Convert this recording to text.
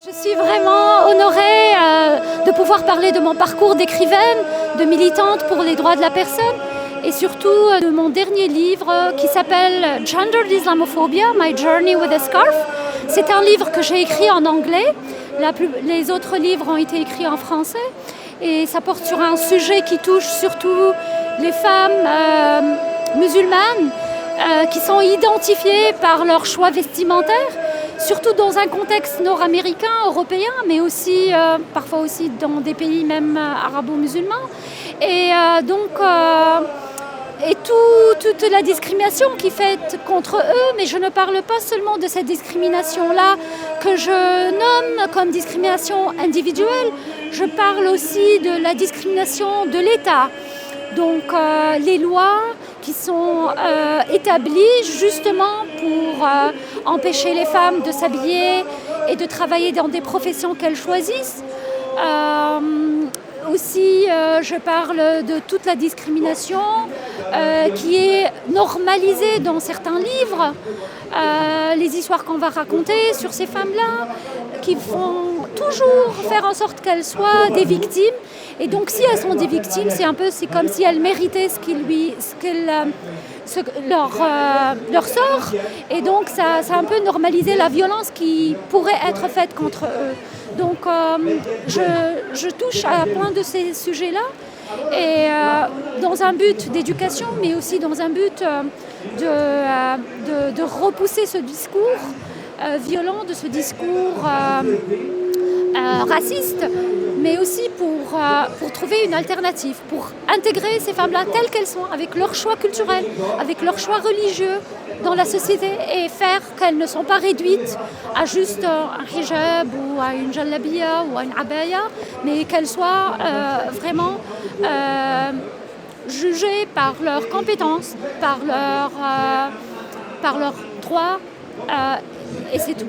Je suis vraiment honorée de pouvoir parler de mon parcours d'écrivaine, de militante pour les droits de la personne et surtout de mon dernier livre qui s'appelle Gendered Islamophobia, My Journey with a Scarf. C'est un livre que j'ai écrit en anglais, les autres livres ont été écrits en français et ça porte sur un sujet qui touche surtout les femmes musulmanes qui sont identifiées par leur choix vestimentaire, surtout dans un contexte nord-américain, européen, mais aussi parfois aussi dans des pays même arabo-musulmans. Et toute la discrimination qui est faite contre eux, mais je ne parle pas seulement de cette discrimination-là que je nomme comme discrimination individuelle, je parle aussi de la discrimination de l'État. Donc les lois qui sont établies justement pour empêcher les femmes de s'habiller et de travailler dans des professions qu'elles choisissent. Aussi, je parle de toute la discrimination qui est normalisée dans certains livres, les histoires qu'on va raconter sur ces femmes-là, qui vont toujours faire en sorte qu'elles soient des victimes. Et donc, si elles sont des victimes, c'est comme si elles méritaient leur sort. Et donc, ça a un peu normalisé la violence qui pourrait être faite contre eux. Donc, je touche à plein de ces sujets-là, et dans un but d'éducation, mais aussi dans un but de repousser ce discours violent, de ce discours raciste, mais aussi pour trouver une alternative, pour intégrer ces femmes-là telles qu'elles sont, avec leurs choix culturels, avec leurs choix religieux dans la société, et faire qu'elles ne sont pas réduites à juste un hijab ou à une jallabia ou à une abaya, mais qu'elles soient vraiment jugées par leurs compétences, par leurs droits, et c'est tout.